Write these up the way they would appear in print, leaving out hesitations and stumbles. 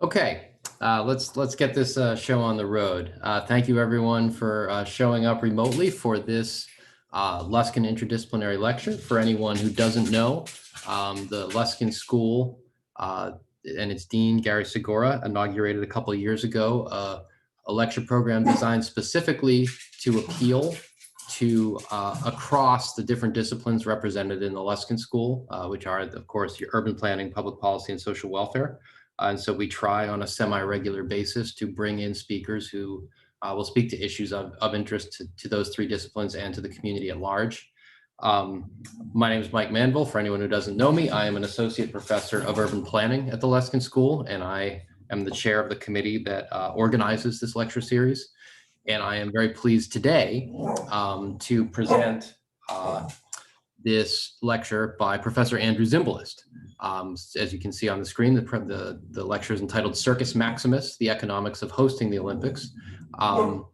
Okay, let's get this show on the road. Thank you everyone for showing up remotely for this Luskin interdisciplinary lecture. For anyone who doesn't know, the Luskin School and its dean, Gary Segura, inaugurated a couple of years ago a lecture program designed specifically to appeal to across the different disciplines represented in the Luskin School, which are, of course, your urban planning, public policy, and social welfare. And so we try on a semi-regular basis to bring in speakers who will speak to issues of interest to those three disciplines and to the community at large. My name is Mike Manville. For anyone who doesn't know me, I am an associate professor of urban planning at the Luskin School, and I am the chair of the committee that organizes this lecture series. And I am very pleased today to present this lecture by Professor Andrew Zimbalist. As you can see on the screen, the lecture is entitled Circus Maximus, the Economics of Hosting the Olympics. Professor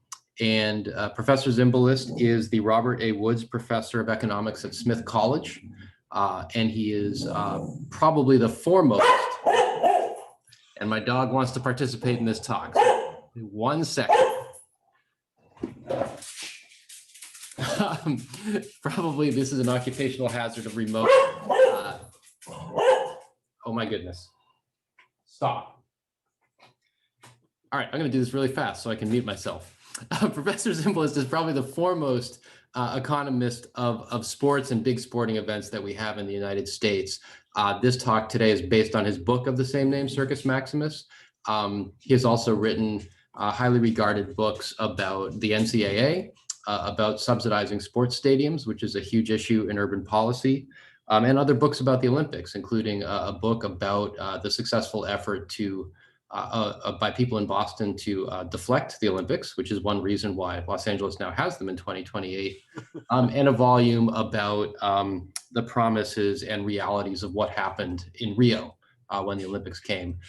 Zimbalist is the Robert A. Woods Professor of Economics at Smith College, and he is probably the foremost, and my dog wants to participate in this talk. 1 second. Probably this is an occupational hazard of remote. Oh my goodness. Stop. All right, I'm going to do this really fast so I can mute myself. Professor Zimbalist is probably the foremost economist of sports and big sporting events that we have in the United States. This talk today is based on his book of the same name, Circus Maximus. He has also written highly regarded books about the NCAA, about subsidizing sports stadiums, which is a huge issue in urban policy, and other books about the Olympics, including a book about the successful effort to by people in Boston to deflect the Olympics, which is one reason why Los Angeles now has them in 2028, and a volume about the promises and realities of what happened in Rio when the Olympics came.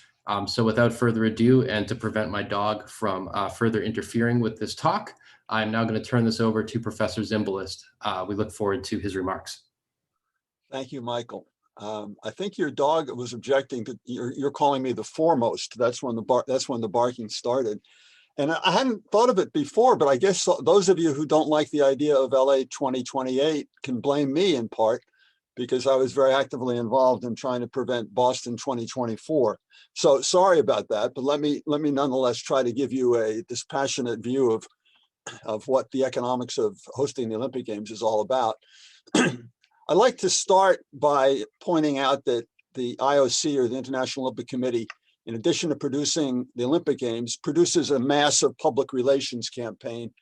So without further ado, and to prevent my dog from further interfering with this talk, I'm now going to turn this over to Professor Zimbalist. We look forward to his remarks. Thank you, Michael. I think your dog was objecting to you're calling me the foremost. That's when the barking started, and I hadn't thought of it before. But I guess those of you who don't like the idea of LA 2028 can blame me in part, because I was very actively involved in trying to prevent Boston 2024. So sorry about that, but let me nonetheless try to give you a dispassionate view of what the economics of hosting the Olympic Games is all about. I'd like to start by pointing out that the IOC, or the International Olympic Committee, in addition to producing the Olympic Games, produces a massive public relations campaign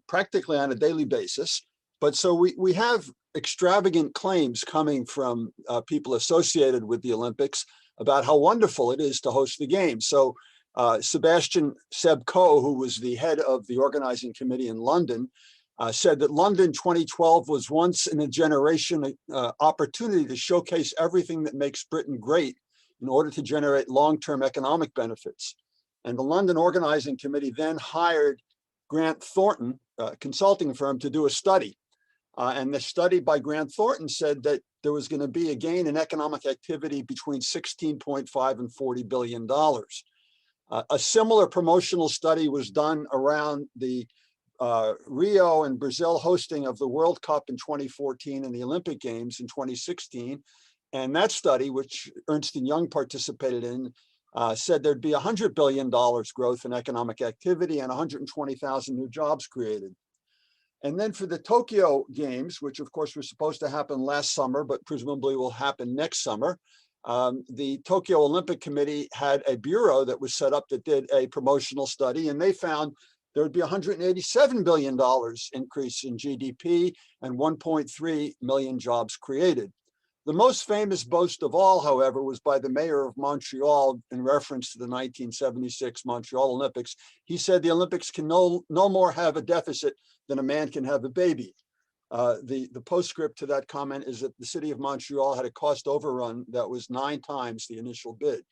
practically on a daily basis. But so we have extravagant claims coming from people associated with the Olympics about how wonderful it is to host the Games. So Sebastian Seb Coe, who was the head of the organizing committee in London, said that London 2012 was once in a generation opportunity to showcase everything that makes Britain great in order to generate long-term economic benefits. And the London Organizing Committee then hired Grant Thornton, a consulting firm, to do a study. And the study by Grant Thornton said that there was going to be a gain in economic activity between 16.5 and $40 billion. A similar promotional study was done around the Rio and Brazil hosting of the World Cup in 2014 and the Olympic Games in 2016. And that study, which Ernst & Young participated in, said there'd be $100 billion growth in economic activity and 120,000 new jobs created. And then for the Tokyo Games, which of course were supposed to happen last summer, but presumably will happen next summer, the Tokyo Olympic Committee had a bureau that was set up that did a promotional study, and they found there would be $187 billion increase in GDP and 1.3 million jobs created. The most famous boast of all, however, was by the mayor of Montreal in reference to the 1976 Montreal Olympics. He said the Olympics can no more have a deficit than a man can have a baby. The postscript to that comment is that the city of Montreal had a cost overrun that was 9 times the initial bid.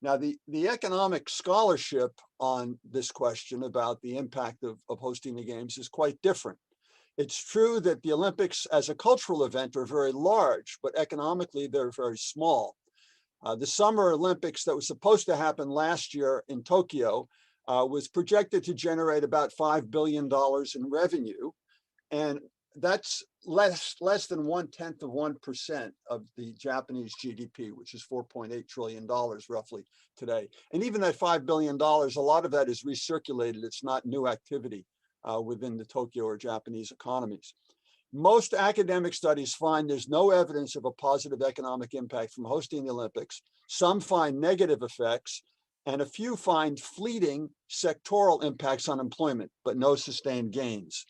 Now, the economic scholarship on this question about the impact of hosting the Games is quite different. It's true that the Olympics as a cultural event are very large, but economically they're very small. The Summer Olympics that was supposed to happen last year in Tokyo was projected to generate about $5 billion in revenue. And that's less than 0.1% of the Japanese GDP, which is $4.8 trillion roughly today. And even that $5 billion, a lot of that is recirculated. It's not new activity within the Tokyo or Japanese economies. Most academic studies find there's no evidence of a positive economic impact from hosting the Olympics. Some find negative effects, and a few find fleeting sectoral impacts on employment, but no sustained gains.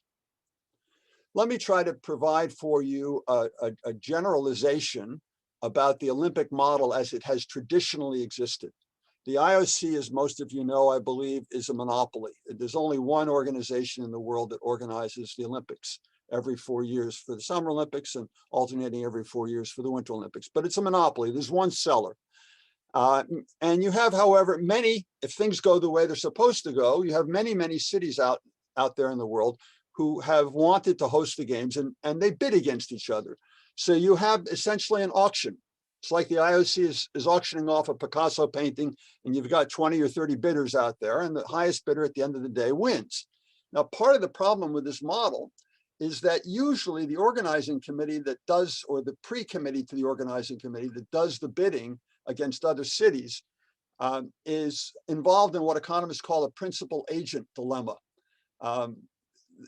Let me try to provide for you a generalization about the Olympic model as it has traditionally existed. The IOC, as most of you know, I believe, is a monopoly. There's only one organization in the world that organizes the Olympics every 4 years for the Summer Olympics and alternating every 4 years for the Winter Olympics. But it's a monopoly. There's one seller. And you have, however, many, if things go the way they're supposed to go, you have many, many cities out there in the world who have wanted to host the games, and they bid against each other. So you have essentially an auction. It's like the IOC is auctioning off a Picasso painting, and you've got 20 or 30 bidders out there, and the highest bidder at the end of the day wins. Now, part of the problem with this model is that usually the organizing committee that does, or the pre-committee to the organizing committee that does the bidding against other cities is involved in what economists call a principal agent dilemma.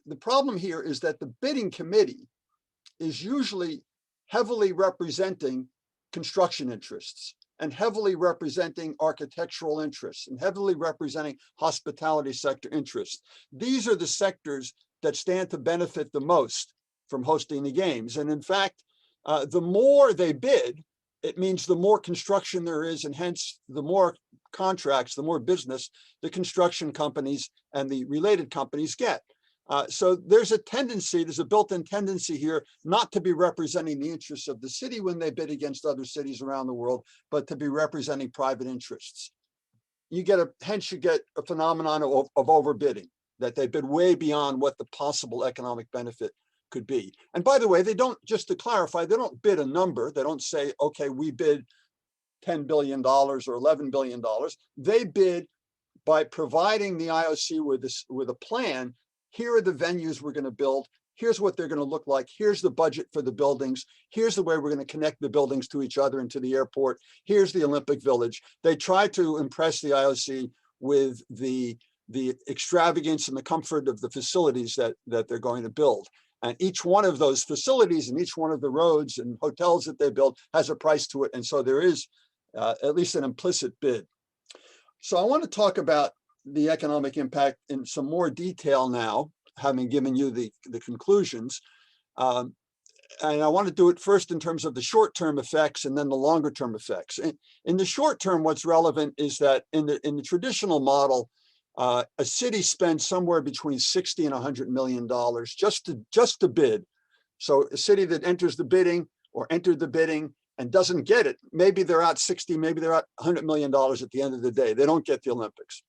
The problem here is that the bidding committee is usually heavily representing construction interests and heavily representing architectural interests and heavily representing hospitality sector interests. These are the sectors that stand to benefit the most from hosting the games. And in fact, the more they bid, it means the more construction there is, and hence the more contracts, the more business the construction companies and the related companies get. So there's a built-in tendency here not to be representing the interests of the city when they bid against other cities around the world, but to be representing private interests. Hence you get a phenomenon of overbidding, that they bid way beyond what the possible economic benefit could be. And by the way, they don't, just to clarify, they don't bid a number. They don't say, okay, we bid $10 billion or $11 billion. They bid by providing the IOC with a plan. Here are the venues we're going to build. Here's what they're going to look like. Here's the budget for the buildings. Here's the way we're going to connect the buildings to each other and to the airport. Here's the Olympic Village. They try to impress the IOC with the extravagance and the comfort of the facilities that they're going to build. And each one of those facilities and each one of the roads and hotels that they build has a price to it. And so there is at least an implicit bid. So I want to talk about the economic impact in some more detail now, having given you the conclusions. And I want to do it first in terms of the short-term effects and then the longer-term effects. In the short term, what's relevant is that in the traditional model, a city spends somewhere between $60 and $100 million just to bid. So a city that enters the bidding or entered the bidding and doesn't get it, maybe they're out 60, maybe they're out $100 million at the end of the day. They don't get the Olympics.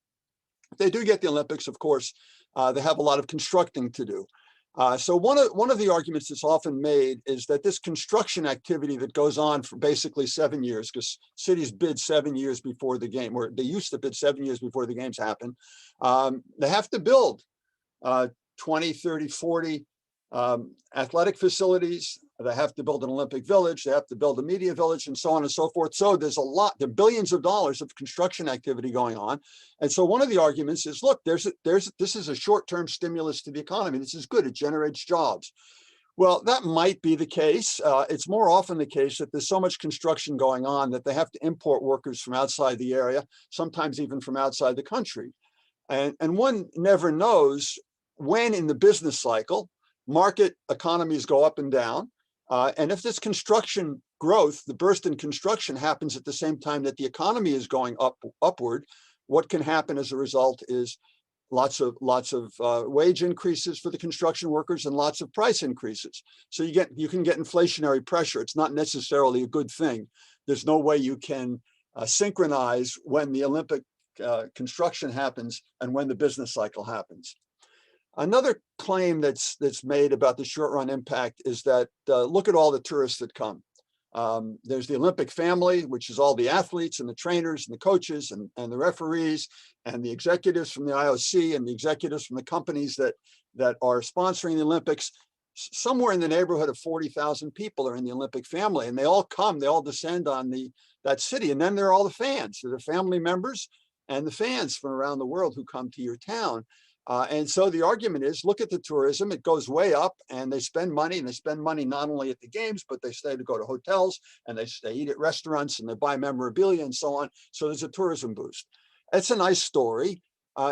If they do get the Olympics, of course, they have a lot of constructing to do. So one of the arguments that's often made is that this construction activity that goes on for basically 7 years, because cities bid 7 years before the game, or they used to bid 7 years before the games happen, they have to build 20, 30, 40 athletic facilities. They have to build an Olympic Village. They have to build a media village, and so on and so forth. So there are billions of dollars of construction activity going on. And so one of the arguments is, look, this is a short-term stimulus to the economy. This is good. It generates jobs. Well, that might be the case. It's more often the case that there's so much construction going on that they have to import workers from outside the area, sometimes even from outside the country. And one never knows when in the business cycle, market economies go up and down. And if this construction growth, the burst in construction, happens at the same time that the economy is going upward, what can happen as a result is lots of wage increases for the construction workers and lots of price increases. So you can get inflationary pressure. It's not necessarily a good thing. There's no way you can synchronize when the Olympic construction happens and when the business cycle happens. Another claim that's made about the short run impact is that look at all the tourists that come. There's the Olympic family, which is all the athletes and the trainers and the coaches and the referees and the executives from the IOC and the executives from the companies that are sponsoring the Olympics. Somewhere in the neighborhood of 40,000 people are in the Olympic family, and they all come, they all descend on that city. And then there are all the fans, so the family members and the fans from around the world who come to your town. And so the argument is, look at the tourism, it goes way up, and they spend money, not only at the games, but they stay to go to hotels, and they eat at restaurants, and they buy memorabilia and so on. So there's a tourism boost. It's a nice story.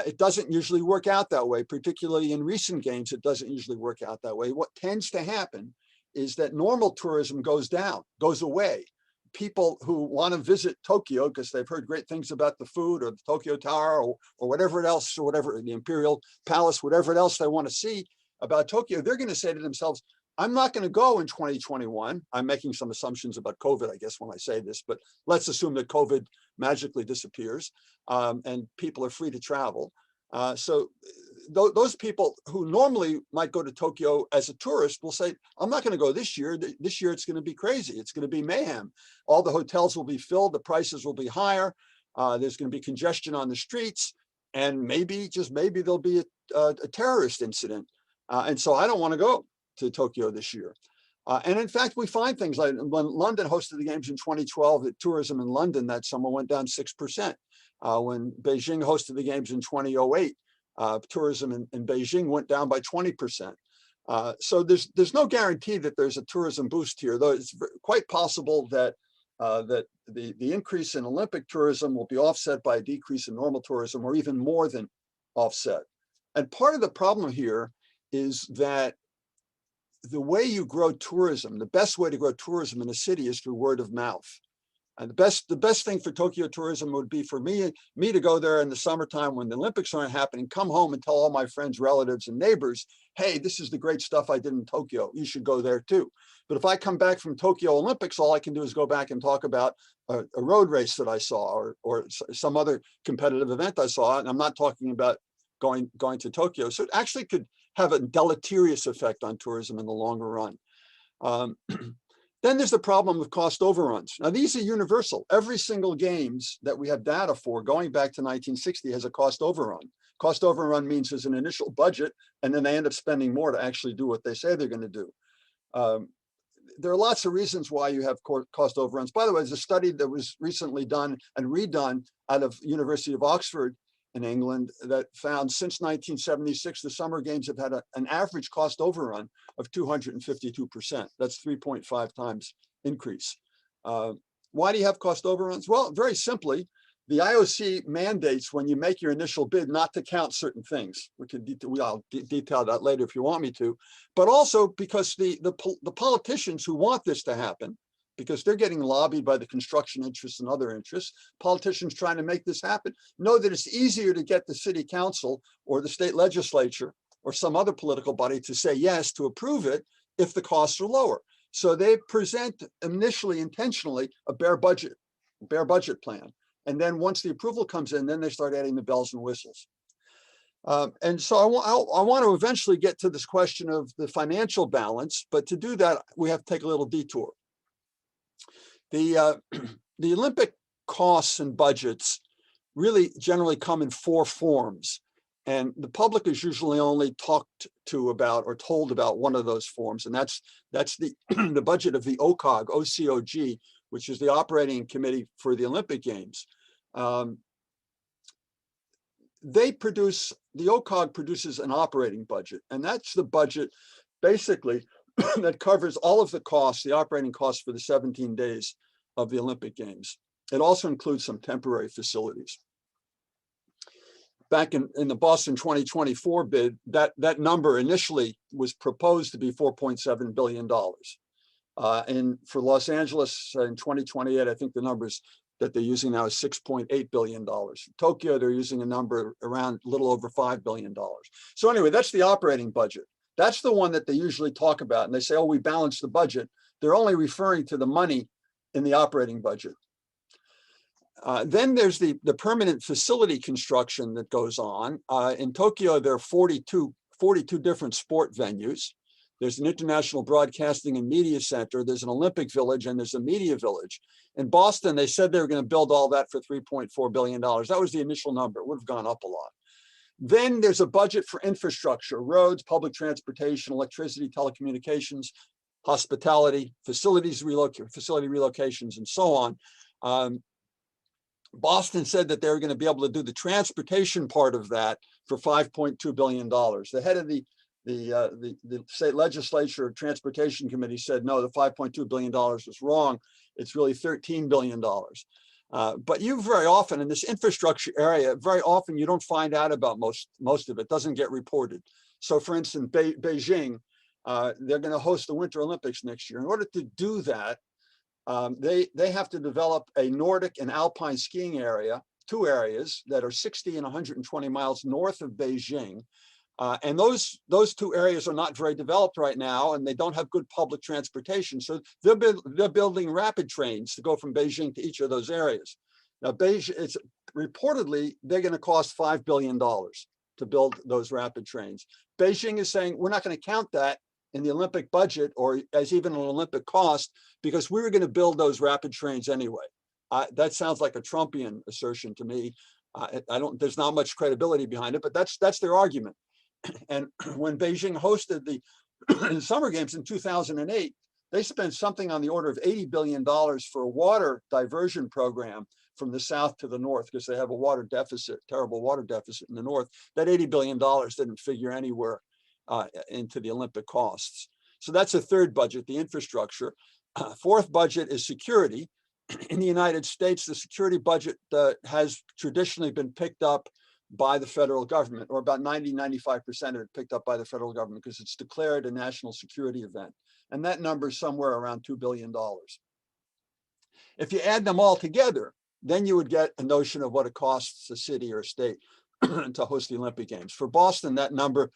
It doesn't usually work out that way, particularly in recent games. It doesn't usually work out that way. What tends to happen is that normal tourism goes down, goes away. People who want to visit Tokyo because they've heard great things about the food or the Tokyo Tower or whatever else, or whatever, the Imperial Palace, whatever else they want to see about Tokyo, they're going to say to themselves, I'm not going to go in 2021. I'm making some assumptions about COVID, I guess, when I say this, but let's assume that COVID magically disappears and people are free to travel. So those people who normally might go to Tokyo as a tourist will say, I'm not going to go this year. This year, it's going to be crazy. It's going to be mayhem. All the hotels will be filled. The prices will be higher. There's going to be congestion on the streets. And maybe, just maybe, there'll be a terrorist incident. And so I don't want to go to Tokyo this year. And in fact, we find things like when London hosted the games in 2012, the tourism in London that summer went down 6%. When Beijing hosted the games in 2008, tourism in Beijing went down by 20%. So there's no guarantee that there's a tourism boost here, though it's quite possible that that the increase in Olympic tourism will be offset by a decrease in normal tourism, or even more than offset. And part of the problem here is that the way you grow tourism, the best way to grow tourism in a city is through word of mouth. And the best thing for Tokyo tourism would be for me to go there in the summertime when the Olympics aren't happening, come home and tell all my friends, relatives, and neighbors, hey, this is the great stuff I did in Tokyo. You should go there too. But if I come back from Tokyo Olympics, all I can do is go back and talk about a road race that I saw or some other competitive event I saw. And I'm not talking about going to Tokyo. So it actually could have a deleterious effect on tourism in the longer run. Then there's the problem of cost overruns. Now, these are universal. Every single games that we have data for going back to 1960 has a cost overrun. Cost overrun means there's an initial budget, and then they end up spending more to actually do what they say they're going to do. There are lots of reasons why you have cost overruns. By the way, there's a study that was recently done and redone out of University of Oxford in England that found since 1976, the summer games have had an average cost overrun of 252%. That's 3.5 times increase. Why do you have cost overruns? Well, very simply, the IOC mandates when you make your initial bid not to count certain things. I'll detail that later if you want me to, but also because the politicians who want this to happen, because they're getting lobbied by the construction interests and other interests, politicians trying to make this happen, know that it's easier to get the city council or the state legislature or some other political body to say yes, to approve it, if the costs are lower. So they present initially, intentionally, a bare budget plan. And then once the approval comes in, then they start adding the bells and whistles. And so I want to eventually get to this question of the financial balance, but to do that, we have to take a little detour. The Olympic costs and budgets really generally come in 4 forms, and the public is usually only talked to about or told about one of those forms, and that's the the budget of the OCOG, which is the operating committee for the Olympic Games. The OCOG produces an operating budget, and that's the budget basically that covers all of the costs, the operating costs for the 17 days of the Olympic Games. It also includes some temporary facilities. Back in the Boston 2024 bid, that number initially was proposed to be $4.7 billion. And for Los Angeles in 2028, I think the numbers that they're using now is $6.8 billion. Tokyo, they're using a number around a little over $5 billion. So anyway, that's the operating budget. That's the one that they usually talk about. And they say, oh, we balanced the budget. They're only referring to the money in the operating budget. Then there's the permanent facility construction that goes on. In Tokyo, there are 42 different sport venues. There's an international broadcasting and media center. There's an Olympic village and there's a media village. In Boston, they said they were going to build all that for $3.4 billion. That was the initial number. It would have gone up a lot. Then there's a budget for infrastructure, roads, public transportation, electricity, telecommunications, hospitality, facility relocations, and so on. Boston said that they were going to be able to do the transportation part of that for $5.2 billion. The head of the state legislature transportation committee said, no, the $5.2 billion was wrong. It's really $13 billion. But you very often in this infrastructure area, very often you don't find out about most of it. Doesn't get reported. So for instance, Beijing, they're going to host the Winter Olympics next year. In order to do that, they have to develop a Nordic and alpine skiing area, two areas that are 60 and 120 miles north of Beijing. And those two areas are not very developed right now, and they don't have good public transportation. So they're building rapid trains to go from Beijing to each of those areas. Now, it's reportedly, they're going to cost $5 billion to build those rapid trains. Beijing is saying, we're not going to count that in the Olympic budget or as even an Olympic cost, because we were going to build those rapid trains anyway. That sounds like a Trumpian assertion to me. There's not much credibility behind it, but that's their argument. And when Beijing hosted the Summer Games in 2008, they spent something on the order of $80 billion for a water diversion program from the south to the north, because they have a water deficit, terrible water deficit in the north. That $80 billion didn't figure anywhere into the Olympic costs. So that's a third budget, the infrastructure. Fourth budget is security. In the United States, the security budget has traditionally been picked up by the federal government, or about 95% of it picked up by the federal government, because it's declared a national security event. And that number is somewhere around $2 billion. If you add them all together, then you would get a notion of what it costs a city or a state to host the Olympic Games. For Boston, that number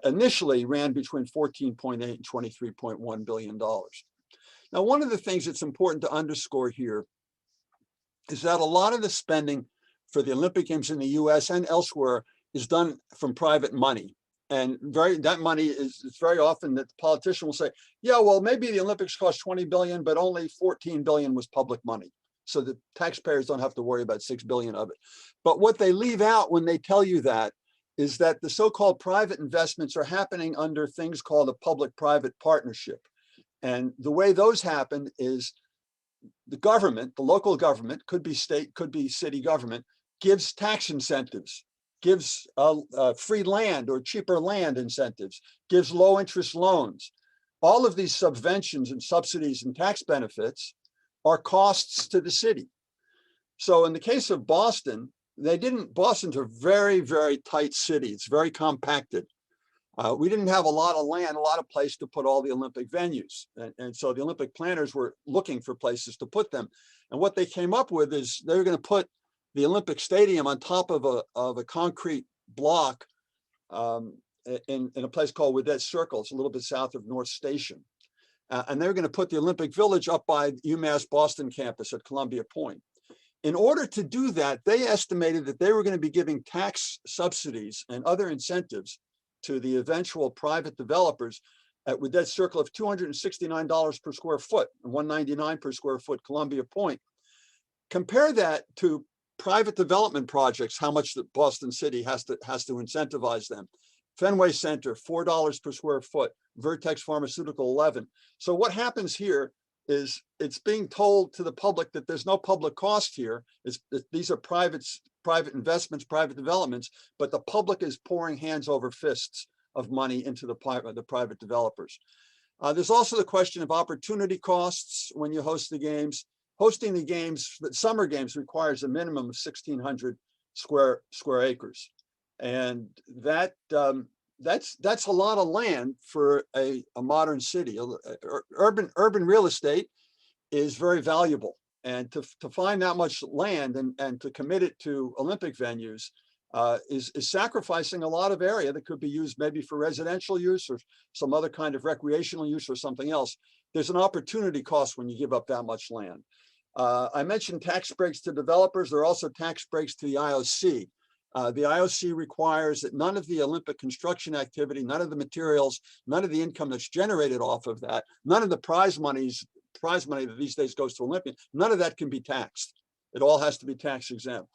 initially ran between 14.8 and $23.1 billion. Now, one of the things that's important to underscore here is that a lot of the spending for the Olympic Games in the US and elsewhere is done from private money. And that money is very often that the politician will say, yeah, well, maybe the Olympics cost 20 billion, but only 14 billion was public money. So the taxpayers don't have to worry about 6 billion of it. But what they leave out when they tell you that is that the so-called private investments are happening under things called a public-private partnership. And the way those happen is the government, the local government, could be state, could be city government, gives tax incentives, gives free land or cheaper land incentives, gives low interest loans. All of these subventions and subsidies and tax benefits are costs to the city. So in the case of Boston, Boston's a very, very tight city. It's very compacted. We didn't have a lot of land, a lot of place to put all the Olympic venues. And so the Olympic planners were looking for places to put them. And what they came up with is they were going to put the Olympic Stadium on top of a concrete block in a place called Circus, a little bit south of North Station. And they were going to put the Olympic Village up by UMass Boston campus at Columbia Point. In order to do that, they estimated that they were going to be giving tax subsidies and other incentives to the eventual private developers with that circle of $269 per square foot and $199 per square foot Columbia Point. Compare that to private development projects, how much the Boston City has to incentivize them. Fenway Center, $4 per square foot, Vertex Pharmaceutical, 11. So what happens here is it's being told to the public that there's no public cost here. These are private investments, private developments, but the public is pouring hands over fists of money into the private developers. There's also the question of opportunity costs when you host the games. Hosting the games, the Summer Games, requires a minimum of 1,600 square acres, and that's a lot of land for a modern city. Urban real estate is very valuable, and to find that much land and to commit it to Olympic venues is sacrificing a lot of area that could be used maybe for residential use or some other kind of recreational use or something else. There's an opportunity cost when you give up that much land. I mentioned tax breaks to developers. There are also tax breaks to the IOC. The IOC requires that none of the Olympic construction activity, none of the materials, none of the income that's generated off of that, none of the prize money that these days goes to Olympians, none of that can be taxed. It all has to be tax exempt.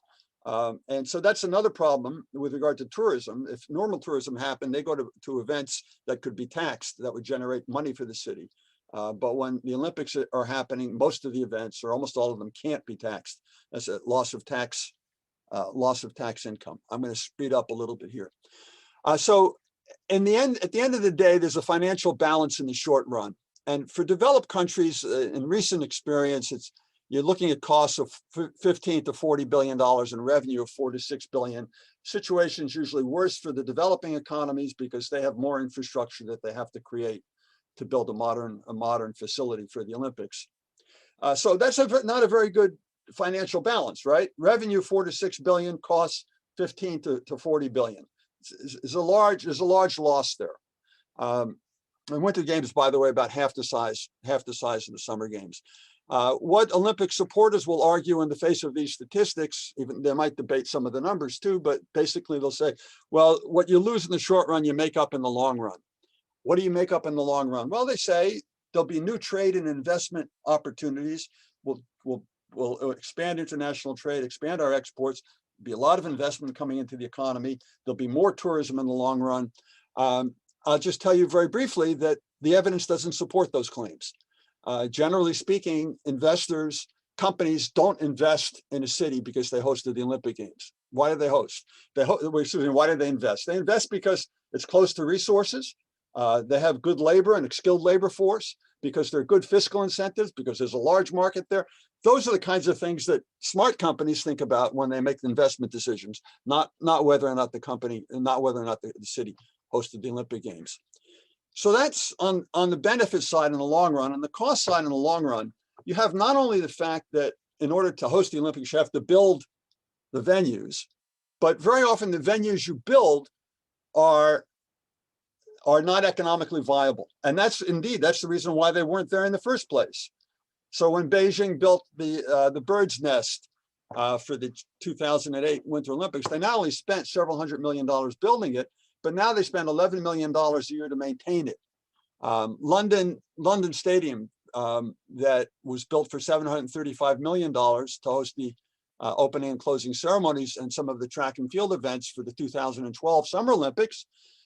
And so that's another problem with regard to tourism. If normal tourism happened, they go to events that could be taxed, that would generate money for the city. But when the Olympics are happening, most of the events, or almost all of them, can't be taxed. That's a loss of tax income. I'm going to speed up a little bit here. So at the end of the day, there's a financial balance in the short run. And for developed countries, in recent experience, you're looking at costs of $15 to $40 billion and revenue of $4 to $6 billion. Situation's usually worse for the developing economies because they have more infrastructure that they have to create to build a modern facility for the Olympics. So that's not a very good financial balance, right? Revenue $4 to $6 billion, costs 15 to 40 billion. There's a large loss there. And Winter Games, by the way, about half the size of the Summer Games. What Olympic supporters will argue in the face of these statistics, even they might debate some of the numbers too, but basically they'll say, well, what you lose in the short run, you make up in the long run. What do you make up in the long run? Well, they say there'll be new trade and investment opportunities. We'll expand international trade, expand our exports. There'll be a lot of investment coming into the economy. There'll be more tourism in the long run. I'll just tell you very briefly that the evidence doesn't support those claims. Generally speaking, companies don't invest in a city because they hosted the Olympic Games. Why do they host? Why do they invest? They invest because it's close to resources. They have good labor and a skilled labor force, because they're good fiscal incentives, because there's a large market there. Those are the kinds of things that smart companies think about when they make investment decisions, not whether or not the city hosted the Olympic Games. So that's on the benefit side in the long run. On the cost side in the long run, you have not only the fact that in order to host the Olympics, you have to build the venues, but very often the venues you build are not economically viable. And that's the reason why they weren't there in the first place. So when Beijing built the bird's nest for the 2008 Winter Olympics, they not only spent several $100 million building it, but now they spend $11 million a year to maintain it. London Stadium that was built for $735 million to host the opening and closing ceremonies and some of the track and field events for the 2012 Summer Olympics.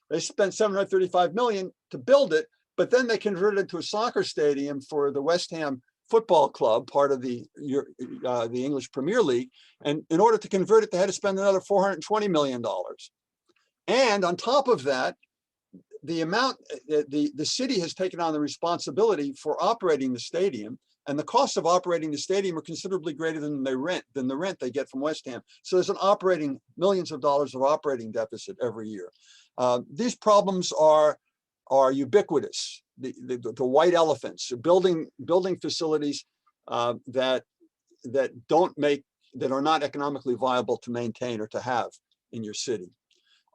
They spent $735 million to build it, but then they converted it to a soccer stadium for the West Ham Football Club, part of the English Premier League. And in order to convert it, they had to spend another $420 million. And on top of that, the city has taken on the responsibility for operating the stadium, and the costs of operating the stadium are considerably greater than the rent they get from West Ham. So there's millions of dollars of operating deficit every year. These problems are ubiquitous. The white elephants, building facilities that are not economically viable to maintain or to have in your city.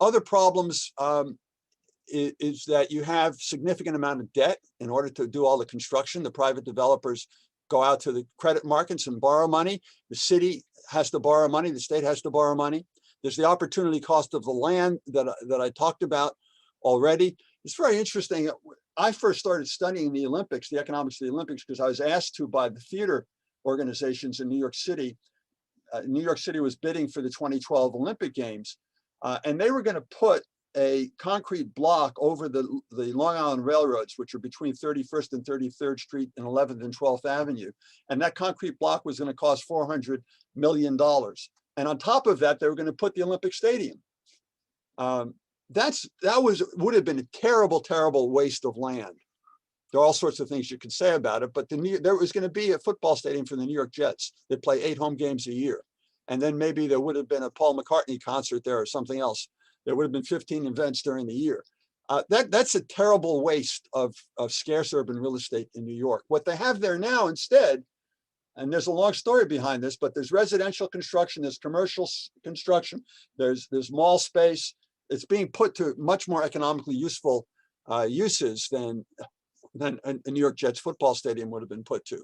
Other problems is that you have significant amount of debt in order to do all the construction. The private developers go out to the credit markets and borrow money. The city has to borrow money. The state has to borrow money. There's the opportunity cost of the land that I talked about already. It's very interesting. I first started studying the Olympics, the economics of the Olympics, because I was asked to by the theater organizations in New York City. New York City was bidding for the 2012 Olympic Games, and they were going to put a concrete block over the Long Island railroads, which are between 31st and 33rd Street and 11th and 12th Avenue. And that concrete block was going to cost $400 million. And on top of that, they were going to put the Olympic Stadium. Would have been a terrible, terrible waste of land. There are all sorts of things you could say about it, but there was going to be a football stadium for the New York Jets. They play 8 home games a year. And then maybe there would have been a Paul McCartney concert there or something else. There would have been 15 events during the year. That's a terrible waste of scarce urban real estate in New York. What they have there now instead, and there's a long story behind this, but there's residential construction, there's commercial construction, there's mall space. It's being put to much more economically useful uses than a New York Jets football stadium would have been put to.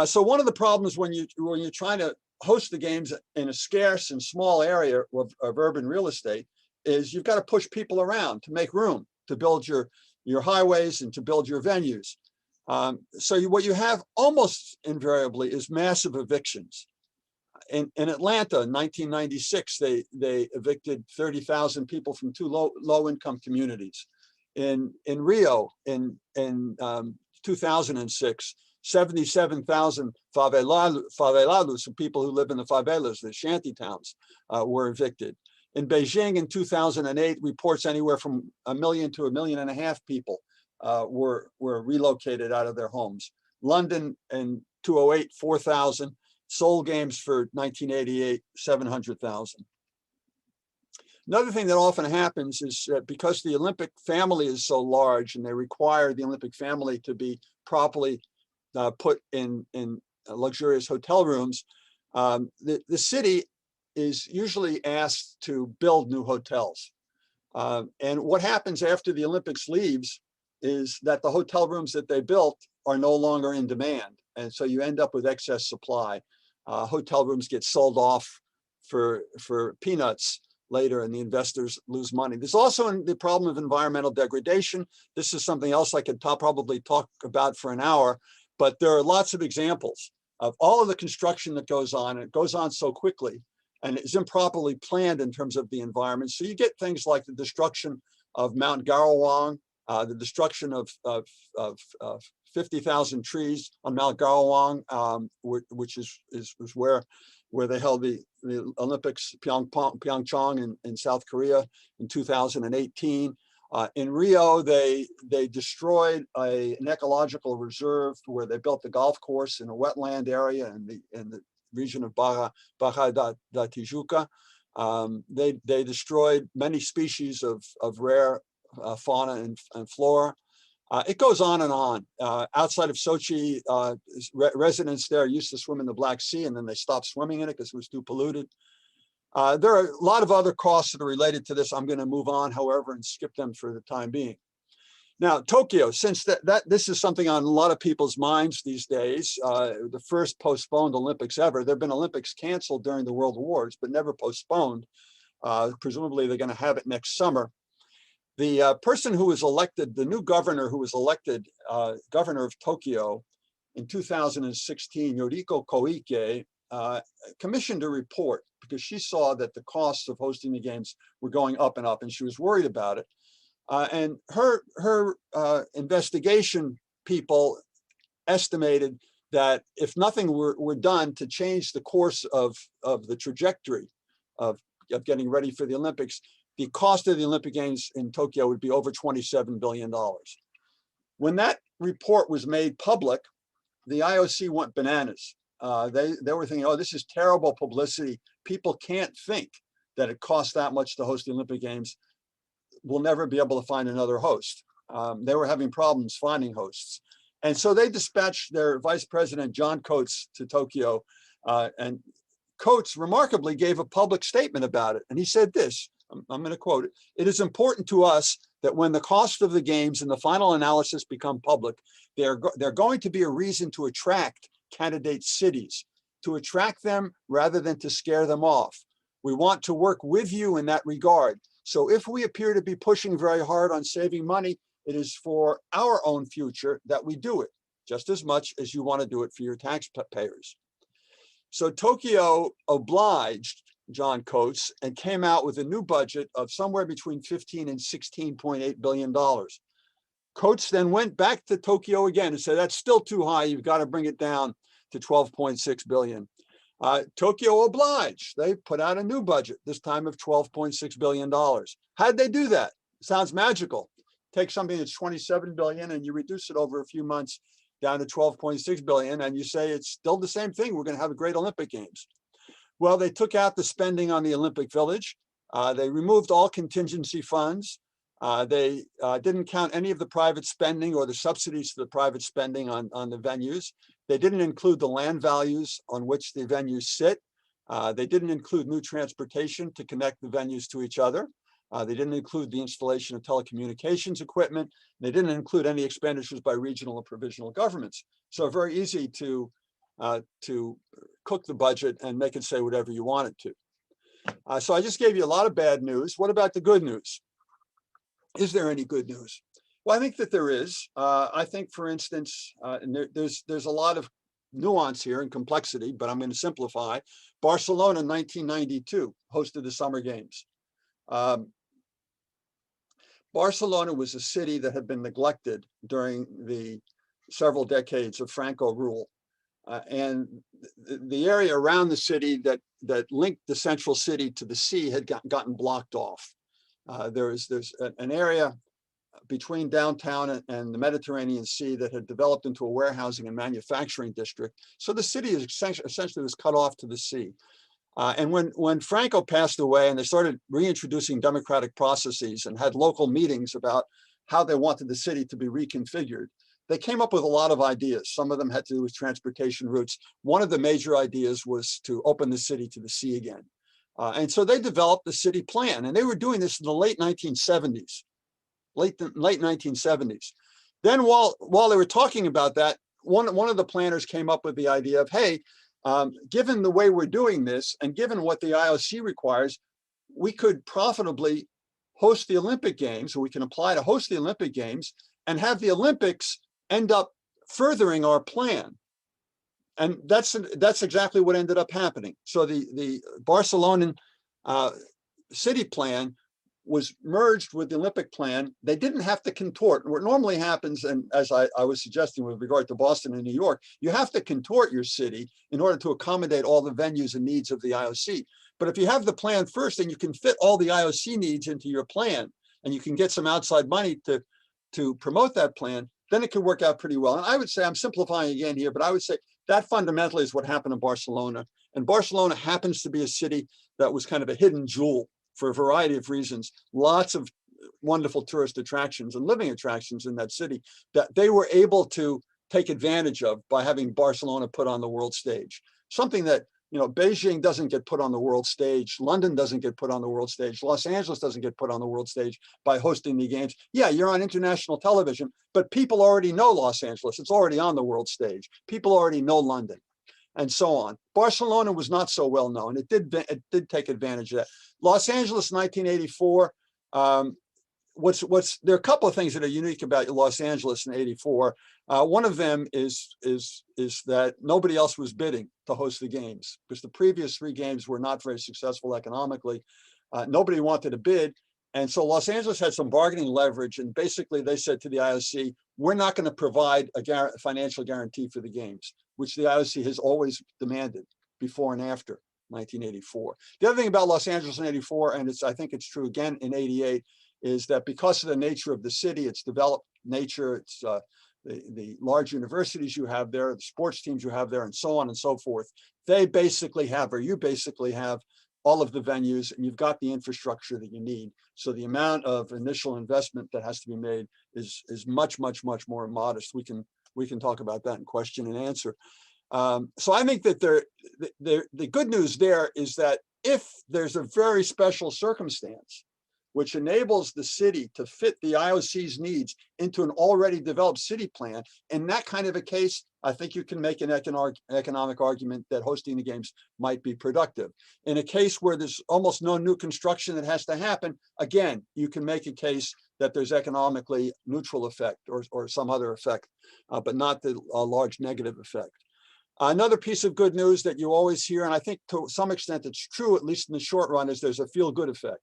So one of the problems when you're trying to host the games in a scarce and small area of urban real estate is you've got to push people around to make room, to build your highways and to build your venues. What you have almost invariably is massive evictions. In Atlanta in 1996, they evicted 30,000 people from two low income communities. In Rio in 2006, 77,000 favelados, people who live in the favelas, the shanty towns, were evicted. In Beijing in 2008, reports anywhere from 1 million to 1.5 million people were relocated out of their homes. London in 2008, 4,000. Seoul Games for 1988, 700,000. Another thing that often happens is that because the Olympic family is so large and they require the Olympic family to be properly put in luxurious hotel rooms, the city is usually asked to build new hotels. And what happens after the Olympics leaves is that the hotel rooms that they built are no longer in demand. And so you end up with excess supply. Hotel rooms get sold off for peanuts later, and the investors lose money. There's also the problem of environmental degradation. This is something else I could probably talk about for an hour, but there are lots of examples of all of the construction that goes on, and it goes on so quickly, and it's improperly planned in terms of the environment. So you get things like the destruction of Mount Garawang, the destruction of 50,000 trees on Mount Garawang, which was where they held the Olympics, Pyeongchang in South Korea in 2018. In Rio, they destroyed an ecological reserve where they built the golf course in a wetland area in the region of Barra da Tijuca. They destroyed many species of rare fauna and flora. It goes on and on. Outside of Sochi, residents there used to swim in the Black Sea, and then they stopped swimming in it because it was too polluted. There are a lot of other costs that are related to this. I'm going to move on, however, and skip them for the time being. Now, Tokyo, since this is something on a lot of people's minds these days, the first postponed Olympics ever. There have been Olympics canceled during the World Wars, but never postponed. Presumably, they're going to have it next summer. The person who was elected, the new governor who was elected governor of Tokyo in 2016, Yoriko Koike, commissioned a report because she saw that the costs of hosting the games were going up and up, and she was worried about it. And her investigation people estimated that if nothing were done to change the course of the trajectory of getting ready for the Olympics, the cost of the Olympic Games in Tokyo would be over $27 billion. When that report was made public, the IOC went bananas. They were thinking, oh, this is terrible publicity. People can't think that it costs that much to host the Olympic Games. We'll never be able to find another host. They were having problems finding hosts. And so they dispatched their vice president, John Coates, to Tokyo. And Coates remarkably gave a public statement about it. And he said this, I'm going to quote it. "It is important to us that when the cost of the games and the final analysis become public, they're going to be a reason to attract candidate cities, to attract them rather than to scare them off. We want to work with you in that regard. So if we appear to be pushing very hard on saving money, it is for our own future that we do it, just as much as you want to do it for your taxpayers." So Tokyo obliged John Coates and came out with a new budget of somewhere between $15 and $16.8 billion. Coates then went back to Tokyo again and said, that's still too high. You've got to bring it down to $12.6 billion. Tokyo obliged. They put out a new budget, this time of $12.6 billion. How'd they do that? Sounds magical. Take something that's $27 billion and you reduce it over a few months down to $12.6 billion, and you say it's still the same thing. We're going to have a great Olympic Games. Well, they took out the spending on the Olympic Village. They removed all contingency funds. They didn't count any of the private spending or the subsidies to the private spending on the venues. They didn't include the land values on which the venues sit. They didn't include new transportation to connect the venues to each other. They didn't include the installation of telecommunications equipment. They didn't include any expenditures by regional or provincial governments. So very easy to to cook the budget and make it say whatever you want it to. So I just gave you a lot of bad news. What about the good news? Is there any good news? Well, I think that there is. I think, for instance, and there's a lot of nuance here and complexity, but I'm going to simplify. Barcelona in 1992 hosted the Summer Games. Barcelona was a city that had been neglected during the several decades of Franco rule. And the area around the city that linked the central city to the sea had gotten blocked off. There's an area between downtown and the Mediterranean Sea that had developed into a warehousing and manufacturing district. So the city is essentially was cut off to the sea. And when Franco passed away and they started reintroducing democratic processes and had local meetings about how they wanted the city to be reconfigured, they came up with a lot of ideas. Some of them had to do with transportation routes. One of the major ideas was to open the city to the sea again. And so they developed the city plan, and they were doing this in the late 1970s. Late 1970s. Then while they were talking about that, one of the planners came up with the idea of, hey, given the way we're doing this and given what the IOC requires, we could profitably host the Olympic Games, or we can apply to host the Olympic Games and have the Olympics end up furthering our plan. And that's exactly what ended up happening. So the Barcelonan city plan was merged with the Olympic plan. They didn't have to contort. What normally happens, and as I was suggesting with regard to Boston and New York, you have to contort your city in order to accommodate all the venues and needs of the IOC. But if you have the plan first, and you can fit all the IOC needs into your plan, and you can get some outside money to promote that plan, then it can work out pretty well. And I would say, I'm simplifying again here, but I would say that fundamentally is what happened in Barcelona. And Barcelona happens to be a city that was kind of a hidden jewel for a variety of reasons. Lots of wonderful tourist attractions and living attractions in that city that they were able to take advantage of by having Barcelona put on the world stage. Something that, Beijing doesn't get put on the world stage. London doesn't get put on the world stage. Los Angeles doesn't get put on the world stage by hosting the games. Yeah, you're on international television, but people already know Los Angeles. It's already on the world stage. People already know London, and so on. Barcelona was not so well known. It did take advantage of that. Los Angeles, 1984. There are a couple of things that are unique about Los Angeles in '84. One of them is that nobody else was bidding to host the games, because the previous 3 games were not very successful economically. Nobody wanted to bid. And so Los Angeles had some bargaining leverage. And basically they said to the IOC, we're not going to provide a financial guarantee for the games, which the IOC has always demanded before and after 1984. The other thing about Los Angeles in '84, and I think it's true again in '88, is that because of the nature of the city, its developed nature, it's the large universities you have there, the sports teams you have there, and so on and so forth, you basically have all of the venues, and you've got the infrastructure that you need. So the amount of initial investment that has to be made is much, much, much more modest. We can talk about that in question and answer. So I think that the good news there is that if there's a very special circumstance which enables the city to fit the IOC's needs into an already developed city plan, in that kind of a case, I think you can make an economic argument that hosting the games might be productive. In a case where there's almost no new construction that has to happen, again, you can make a case that there's economically neutral effect or some other effect, but not the large negative effect. Another piece of good news that you always hear, and I think to some extent it's true, at least in the short run, is there's a feel-good effect.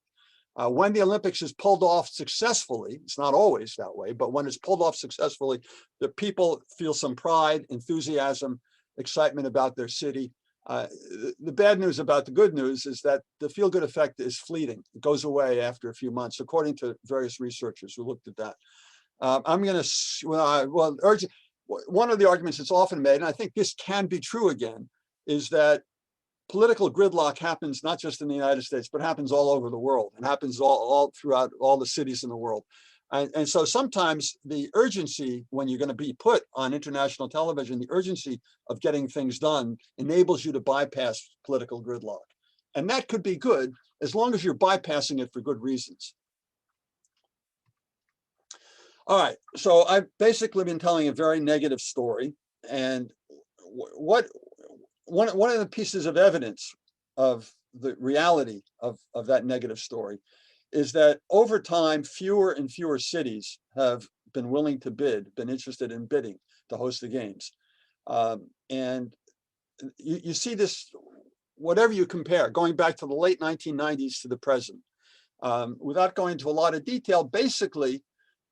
When the Olympics is pulled off successfully, it's not always that way, but when it's pulled off successfully, the people feel some pride, enthusiasm, excitement about their city. The bad news about the good news is that the feel-good effect is fleeting. It goes away after a few months, according to various researchers who looked at that. I'm going to urge. One of the arguments that's often made, and I think this can be true again, is that political gridlock happens not just in the United States, but happens all over the world, and happens all throughout all the cities in the world. And so sometimes the urgency, when you're going to be put on international television, the urgency of getting things done enables you to bypass political gridlock. And that could be good as long as you're bypassing it for good reasons. All right, so I've basically been telling a very negative story. And what one of the pieces of evidence of the reality of that negative story is that over time, fewer and fewer cities have been willing to bid, been interested in bidding to host the games. And you see this, whatever you compare, going back to the late 1990s to the present. Without going into a lot of detail, basically,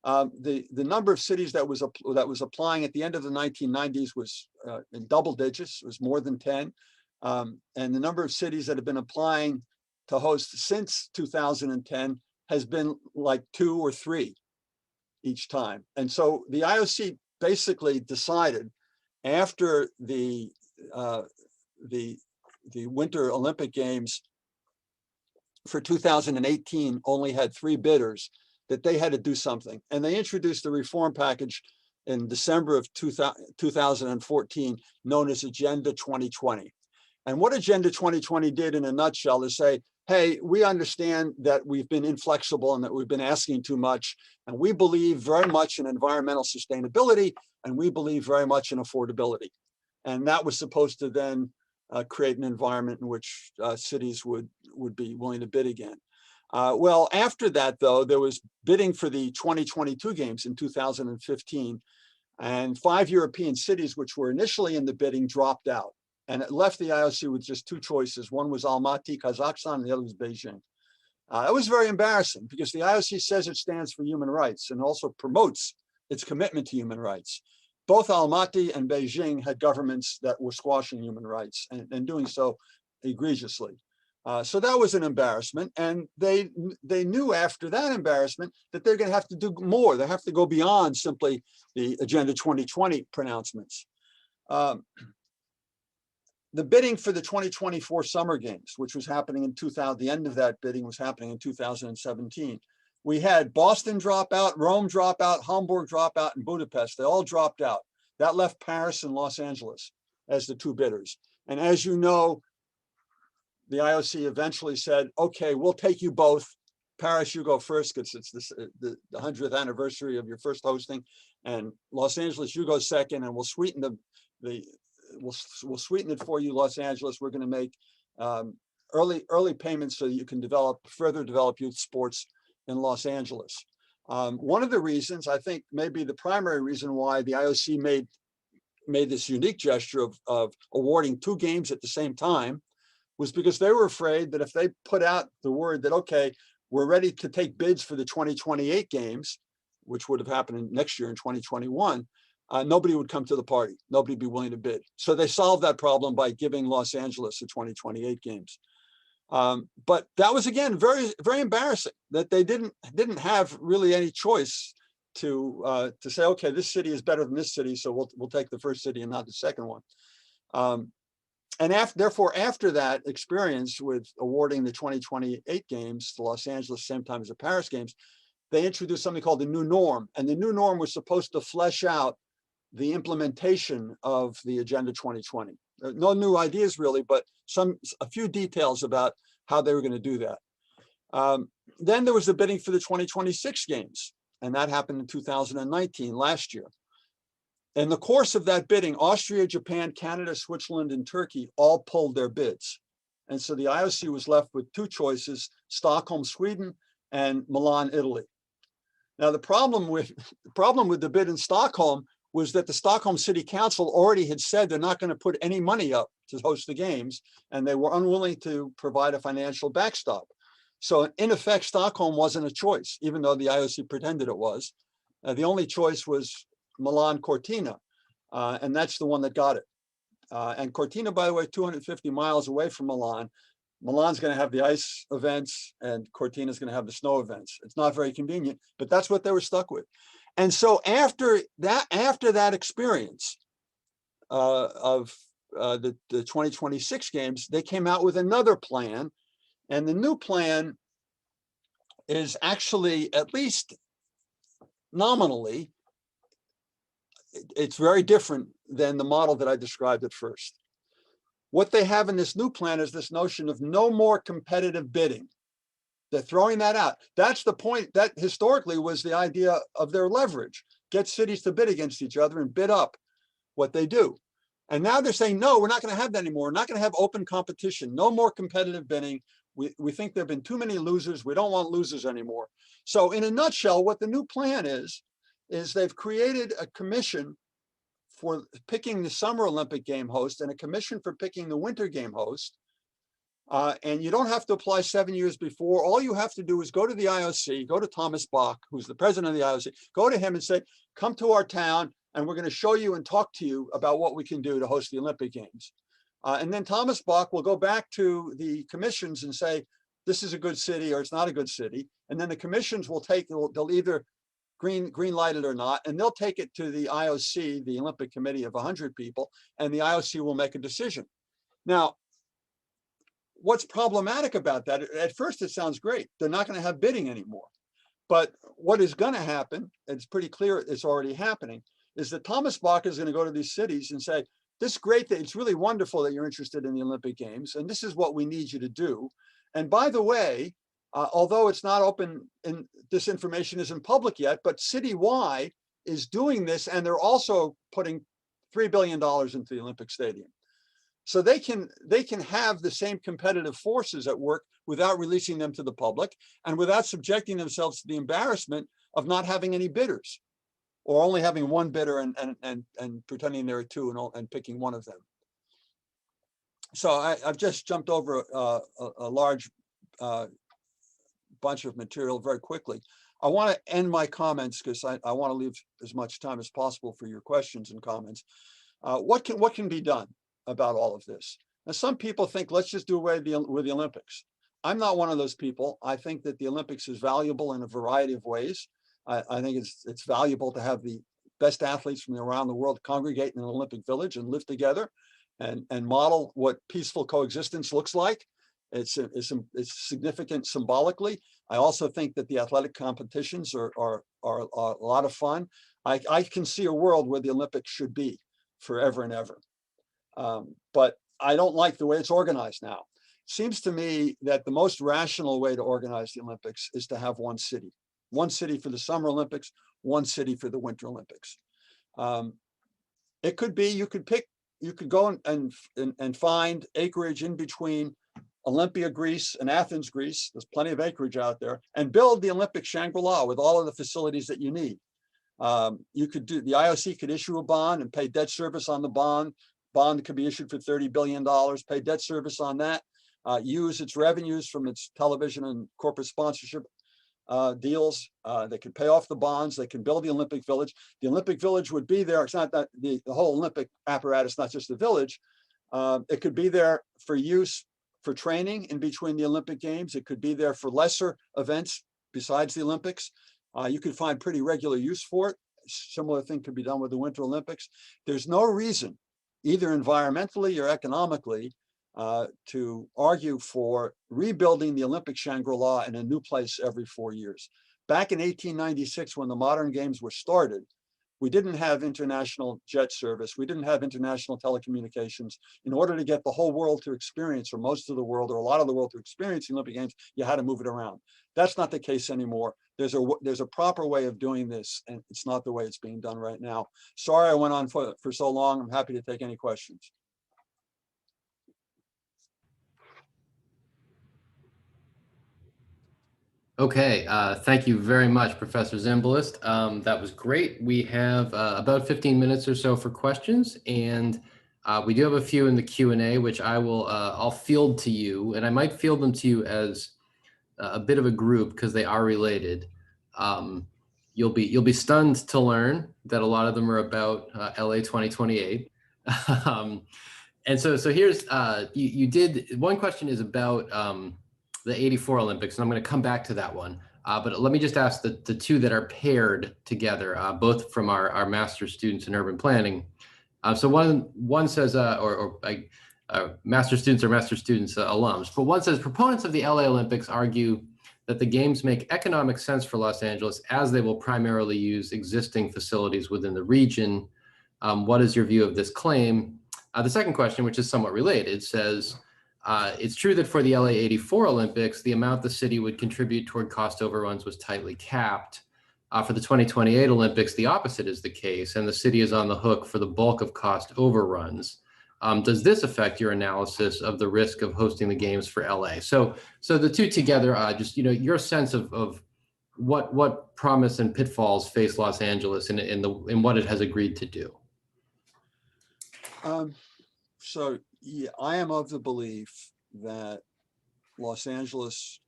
the number of cities that was applying at the end of the 1990s was in double digits. It was more than 10. And the number of cities that have been applying to host since 2010 has been like 2 or 3 each time. And so the IOC basically decided after the Winter Olympic Games for 2018 only had 3 bidders, that they had to do something. And they introduced a reform package in December of 2014 known as Agenda 2020. And what Agenda 2020 did in a nutshell is say, hey, we understand that we've been inflexible and that we've been asking too much. And we believe very much in environmental sustainability, and we believe very much in affordability. And that was supposed to then create an environment in which cities would be willing to bid again. Well, after that, though, there was bidding for the 2022 games in 2015, and 5 European cities, which were initially in the bidding, dropped out. And it left the IOC with just 2 choices. One was Almaty, Kazakhstan, and the other was Beijing. It was very embarrassing because the IOC says it stands for human rights and also promotes its commitment to human rights. Both Almaty and Beijing had governments that were squashing human rights and doing so egregiously. So that was an embarrassment. And they knew after that embarrassment that they're going to have to do more. They have to go beyond simply the Agenda 2020 pronouncements. The bidding for the 2024 Summer Games, which was happening in 2000, the end of that bidding was happening in 2017. We had Boston drop out, Rome drop out, Hamburg drop out, and Budapest. They all dropped out. That left Paris and Los Angeles as the 2 bidders. And as you know, the IOC eventually said, okay, we'll take you both. Paris, you go first because it's the 100th anniversary of your first hosting. And Los Angeles, you go second, and we'll sweeten we'll sweeten it for you, Los Angeles. We're going to make early payments so that you can further develop youth sports in Los Angeles. One of the reasons, I think maybe the primary reason why the IOC made this unique gesture of awarding 2 games at the same time was because they were afraid that if they put out the word that, okay, we're ready to take bids for the 2028 games, which would have happened next year in 2021, nobody would come to the party. Nobody would be willing to bid. So they solved that problem by giving Los Angeles the 2028 games. But that was, again, very, very embarrassing that they didn't have really any choice to say, okay, this city is better than this city, so we'll take the first city and not the second one. And therefore, after that experience with awarding the 2028 games to Los Angeles, same time as the Paris games, they introduced something called the new norm. And the new norm was supposed to flesh out the implementation of the Agenda 2020. No new ideas really, but a few details about how they were going to do that. Then there was the bidding for the 2026 games, and that happened in 2019, last year. In the course of that bidding, Austria, Japan, Canada, Switzerland, and Turkey all pulled their bids. And so the IOC was left with 2 choices, Stockholm, Sweden, and Milan, Italy. Now, the problem with the bid in Stockholm was that the Stockholm City Council already had said they're not going to put any money up to host the games, and they were unwilling to provide a financial backstop. So in effect, Stockholm wasn't a choice, even though the IOC pretended it was. The only choice was Milan Cortina, and that's the one that got it. And Cortina, by the way, 250 miles away from Milan. Milan's going to have the ice events, and Cortina's going to have the snow events. It's not very convenient, but that's what they were stuck with. And so after that experience of the 2026 games, they came out with another plan, and the new plan is actually, at least nominally, it's very different than the model that I described at first. What they have in this new plan is this notion of no more competitive bidding. They're throwing that out. That's the point. That historically was the idea of their leverage. Get cities to bid against each other and bid up what they do. And now they're saying, no, we're not going to have that anymore. We're not going to have open competition. No more competitive bidding. We think there have been too many losers. We don't want losers anymore. So in a nutshell, what the new plan is they've created a commission for picking the Summer Olympic game host and a commission for picking the Winter game host. And you don't have to apply 7 years before. All you have to do is go to the IOC, go to Thomas Bach, who's the president of the IOC, go to him and say, come to our town and we're going to show you and talk to you about what we can do to host the Olympic Games. And then Thomas Bach will go back to the commissions and say, this is a good city or it's not a good city. And then the commissions will they'll either green light it or not, and they'll take it to the IOC, the Olympic Committee of 100 people, and the IOC will make a decision. Now, what's problematic about that? At first, it sounds great. They're not going to have bidding anymore. But what is going to happen, it's pretty clear it's already happening, is that Thomas Bach is going to go to these cities and say, this is great, that it's really wonderful that you're interested in the Olympic Games, and this is what we need you to do. And by the way, although it's not open and this information isn't public yet, but City Y is doing this, and they're also putting $3 billion into the Olympic Stadium. So they can have the same competitive forces at work without releasing them to the public and without subjecting themselves to the embarrassment of not having any bidders, or only having one bidder and pretending there are two and picking one of them. So I've just jumped over a large bunch of material very quickly. I want to end my comments because I want to leave as much time as possible for your questions and comments. What can be done about all of this? Now, some people think, let's just do away with the Olympics. I'm not one of those people. I think that the Olympics is valuable in a variety of ways. I think it's valuable to have the best athletes from around the world congregate in an Olympic village and live together and model what peaceful coexistence looks like. It's significant symbolically. I also think that the athletic competitions are a lot of fun. I can see a world where the Olympics should be forever and ever. But I don't like the way it's organized now. It seems to me that the most rational way to organize the Olympics is to have one city for the Summer Olympics, one city for the Winter Olympics. It could be, you could go and find acreage in between Olympia, Greece and Athens, Greece. There's plenty of acreage out there, and build the Olympic Shangri-La with all of the facilities that you need. You could do, the IOC could issue a bond and pay debt service on the bond. Bond could be issued for $30 billion, pay debt service on that, use its revenues from its television and corporate sponsorship deals. They could pay off the bonds. They can build the Olympic Village. The Olympic Village would be there. It's not that the whole Olympic apparatus, not just the village. It could be there for use for training in between the Olympic Games. It could be there for lesser events besides the Olympics. You could find pretty regular use for it. Similar thing could be done with the Winter Olympics. There's no reason, either environmentally or economically, to argue for rebuilding the Olympic Shangri-La in a new place every 4 years. Back in 1896, when the modern games were started, we didn't have international jet service. We didn't have international telecommunications. In order to get the whole world to experience, or most of the world, or a lot of the world to experience the Olympic Games, you had to move it around. That's not the case anymore. There's a proper way of doing this, and it's not the way it's being done right now. Sorry I went on for so long. I'm happy to take any questions. Okay, thank you very much, Professor Zimbalist. That was great. We have about 15 minutes or so for questions, and we do have a few in the Q&A, which I'll field to you, and I might field them to you as a bit of a group because they are related. You'll be stunned to learn that a lot of them are about LA 2028. And so here's you did one question is about the 84 Olympics, and I'm going to come back to that one. But let me just ask the two that are paired together, both from our master's students in urban planning. So one says, master's students are master's students alums, but one says proponents of the LA Olympics argue that the games make economic sense for Los Angeles as they will primarily use existing facilities within the region. What is your view of this claim? The second question, which is somewhat related, says, it's true that for the LA 84 Olympics, the amount the city would contribute toward cost overruns was tightly capped. For the 2028 Olympics, the opposite is the case, and the city is on the hook for the bulk of cost overruns. Does this affect your analysis of the risk of hosting the games for LA? So the two together, just your sense of what promise and pitfalls face Los Angeles in what it has agreed to do. So yeah, I am of the belief that Los Angeles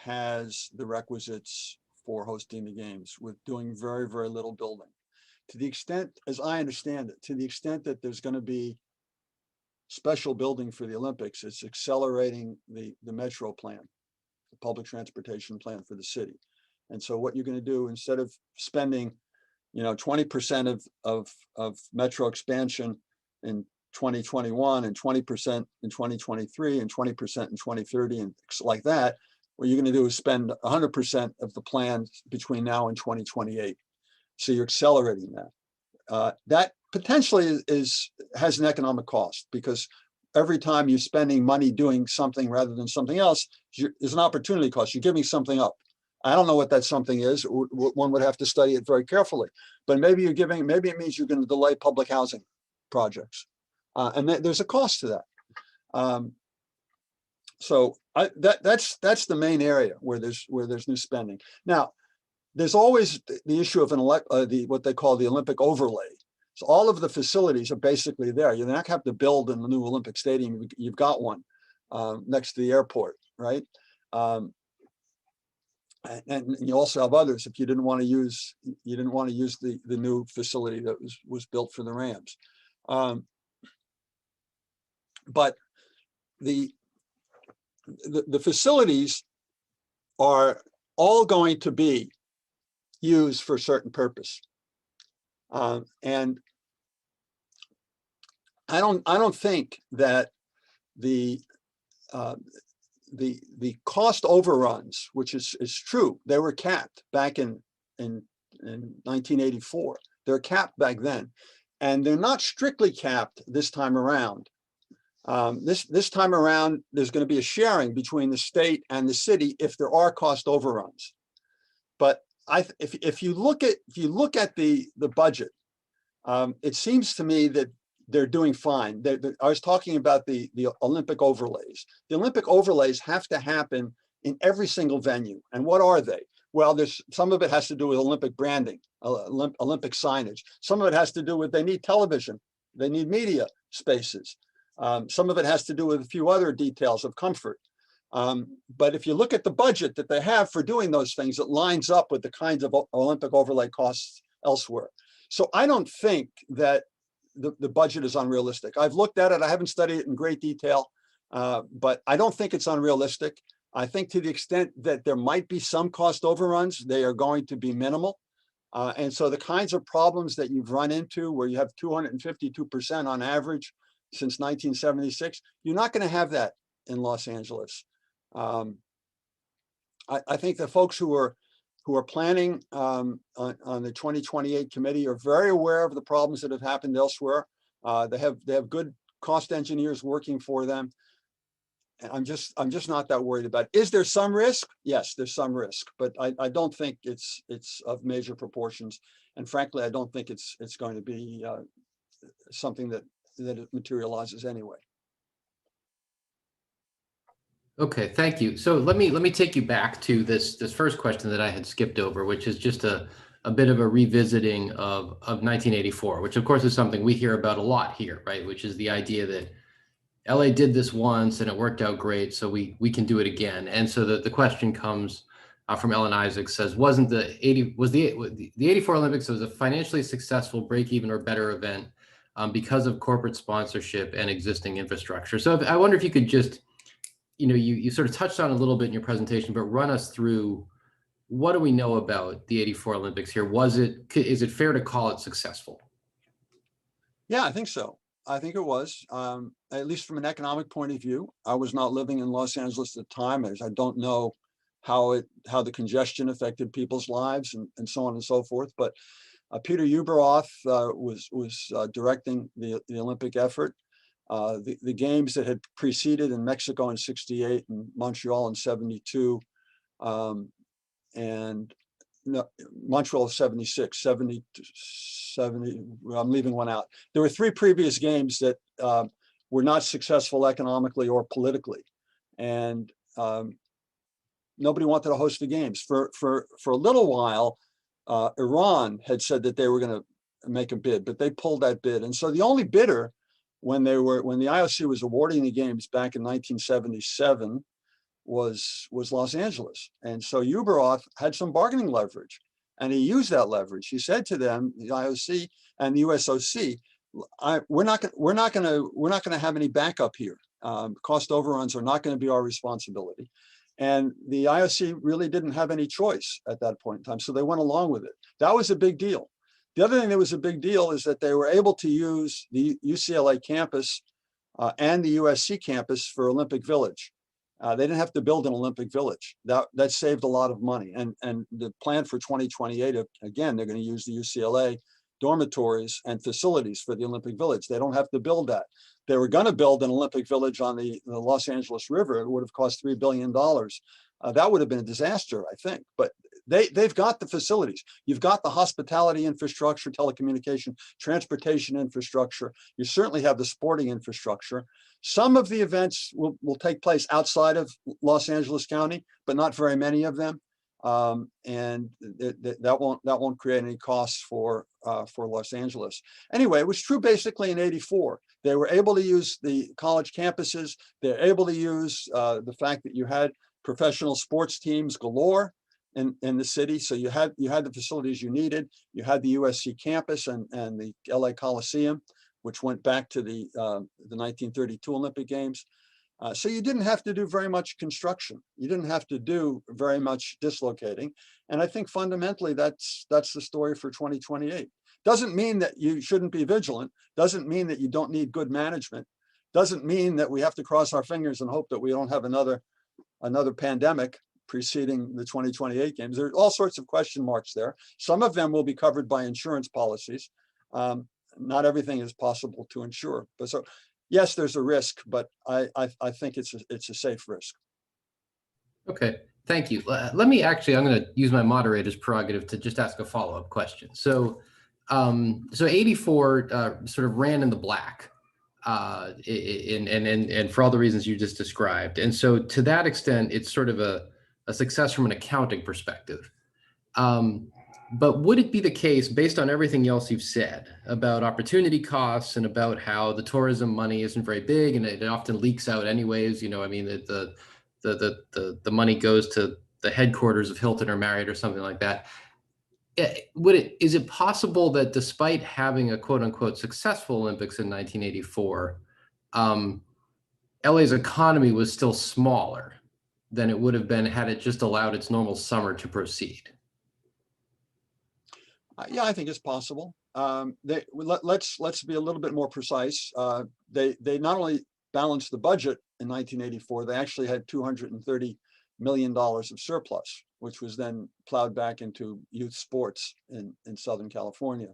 has the requisites for hosting the games with doing very, very little building. To the extent, as I understand it, to the extent that there's going to be special building for the Olympics, it's accelerating the metro plan, the public transportation plan for the city. And so what you're going to do, instead of spending, 20% of metro expansion in 2021 and 20% in 2023 and 20% in 2030 and like that, what you're going to do is spend 100% of the plan between now and 2028. So you're accelerating that. That potentially has an economic cost, because every time you're spending money doing something rather than something else, there's an opportunity cost. You're giving something up. I don't know what that something is. One would have to study it very carefully. But maybe it means you're going to delay public housing projects. And there's a cost to that. So that's the main area where there's new spending. Now, there's always the issue of what they call the Olympic overlay. So all of the facilities are basically there. You're not have to build in the new Olympic Stadium. You've got one next to the airport, right? And you also have others if you didn't want to use the new facility that was built for the Rams. But the facilities are all going to be used for a certain purpose, and I don't think that the cost overruns, which is true, they were capped back in 1984. They're capped back then, and they're not strictly capped this time around. This time around, there's going to be a sharing between the state and the city if there are cost overruns. But if you look at the budget, it seems to me that they're doing fine. I was talking about the Olympic overlays. The Olympic overlays have to happen in every single venue. And what are they? Well, there's some of it has to do with Olympic branding, Olympic signage. Some of it has to do with they need television, they need media spaces. Some of it has to do with a few other details of comfort. But if you look at the budget that they have for doing those things, it lines up with the kinds of Olympic overlay costs elsewhere. So I don't think that the budget is unrealistic. I've looked at it. I haven't studied it in great detail, but I don't think it's unrealistic. I think to the extent that there might be some cost overruns, they are going to be minimal. And so the kinds of problems that you've run into where you have 252% on average since 1976, you're not going to have that in Los Angeles. I think the folks who are planning on the 2028 committee are very aware of the problems that have happened elsewhere. They have good cost engineers working for them. And I'm just not that worried about it. Is there some risk? Yes, there's some risk, but I don't think it's of major proportions. And frankly, I don't think it's going to be something that it materializes anyway. Okay, thank you. So let me take you back to this first question that I had skipped over, which is just a bit of a revisiting of 1984, which of course is something we hear about a lot here, right? Which is the idea that LA did this once and it worked out great, so we can do it again. And so the question comes from Ellen Isaac, says, wasn't the 84 Olympics was a financially successful break-even or better event because of corporate sponsorship and existing infrastructure? So I wonder if you could just, you sort of touched on it a little bit in your presentation, but run us through, what do we know about the 84 Olympics here? Is it fair to call it successful? Yeah, I think so. I think it was, at least from an economic point of view. I was not living in Los Angeles at the time, as I don't know how the congestion affected people's lives and so on and so forth. But Peter Ueberroth was directing the Olympic effort. The games that had preceded in Mexico in '68 and Montreal in '72, and Montreal 76, 70, I'm leaving one out. There were three previous games that were not successful economically or politically. And nobody wanted to host the games. For a little while, Iran had said that they were going to make a bid, but they pulled that bid. And so the only bidder when the IOC was awarding the games back in 1977 was Los Angeles. And so Uberoth had some bargaining leverage, and he used that leverage. He said to them, the IOC and the USOC, we're not going to have any backup here. Cost overruns are not going to be our responsibility. And the IOC really didn't have any choice at that point in time, so they went along with it. That was a big deal. The other thing that was a big deal is that they were able to use the UCLA campus and the USC campus for Olympic Village. They didn't have to build an Olympic Village. That saved a lot of money. And the plan for 2028, again, they're going to use the UCLA dormitories and facilities for the Olympic Village. They don't have to build that. They were going to build an Olympic Village on the Los Angeles River. It would have cost $3 billion. That would have been a disaster, I think. But they've got the facilities. You've got the hospitality infrastructure, telecommunication, transportation infrastructure. You certainly have the sporting infrastructure. Some of the events will take place outside of Los Angeles County, but not very many of them. And that won't create any costs for Los Angeles. Anyway, it was true basically in '84. They were able to use the college campuses. They're able to use the fact that you had professional sports teams galore in the city. So you had the facilities you needed. You had the USC campus and the LA Coliseum, which went back to the 1932 Olympic Games. So you didn't have to do very much construction. You didn't have to do very much dislocating. And I think fundamentally that's the story for 2028. Doesn't mean that you shouldn't be vigilant. Doesn't mean that you don't need good management. Doesn't mean that we have to cross our fingers and hope that we don't have another pandemic preceding the 2028 games. There are all sorts of question marks there. Some of them will be covered by insurance policies. Not everything is possible to insure. But so, yes, there's a risk, but I think it's a safe risk. Okay, thank you. Let me I'm going to use my moderator's prerogative to just ask a follow-up question. So 84 sort of ran in the black, and for all the reasons you just described. And so to that extent, it's sort of a success from an accounting perspective. But would it be the case, based on everything else you've said about opportunity costs and about how the tourism money isn't very big and it often leaks out anyways, I mean, the money goes to the headquarters of Hilton or Marriott or something like that. Is it possible that despite having a quote unquote successful Olympics in 1984, LA's economy was still smaller than it would have been had it just allowed its normal summer to proceed? Yeah, I think it's possible. Let's be a little bit more precise. They not only balanced the budget in 1984, they actually had $230 million of surplus, which was then plowed back into youth sports in Southern California.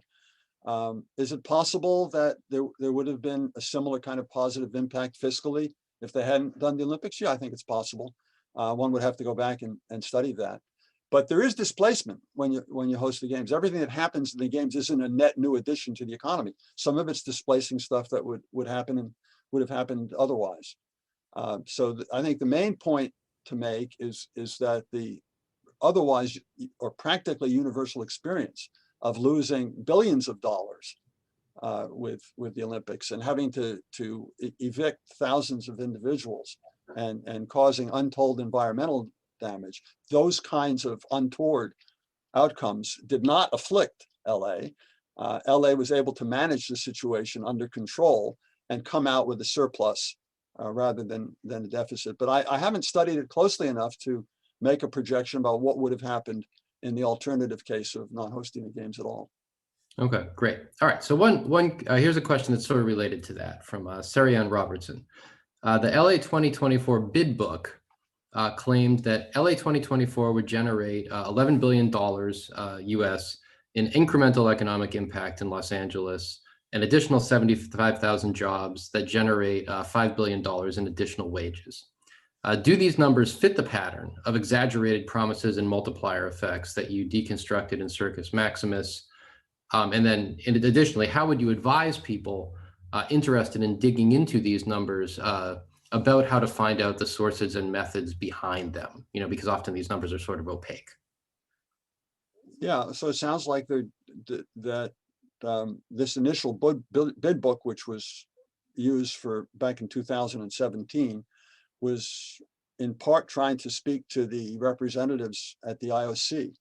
Is it possible that there would have been a similar kind of positive impact fiscally if they hadn't done the Olympics? Yeah, I think it's possible. One would have to go back and study that. But there is displacement when you host the games. Everything that happens in the games isn't a net new addition to the economy. Some of it's displacing stuff that would happen and would have happened otherwise. So I think the main point to make is that the otherwise or practically universal experience of losing billions of dollars with the Olympics and having to evict thousands of individuals and causing untold environmental damage, those kinds of untoward outcomes did not afflict LA. LA was able to manage the situation under control and come out with a surplus rather than a deficit. But I haven't studied it closely enough to make a projection about what would have happened in the alternative case of not hosting the games at all. Okay, great. All right, so here's a question that's sort of related to that from Sirian Robertson. The LA 2024 bid book claimed that LA 2024 would generate $11 billion US in incremental economic impact in Los Angeles, an additional 75,000 jobs that generate $5 billion in additional wages. Do these numbers fit the pattern of exaggerated promises and multiplier effects that you deconstructed in Circus Maximus? And then additionally, how would you advise people interested in digging into these numbers about how to find out the sources and methods behind them, because often these numbers are sort of opaque. Yeah, so it sounds like that this initial bid book, which was used for back in 2017, was in part trying to speak to the representatives at the IOC.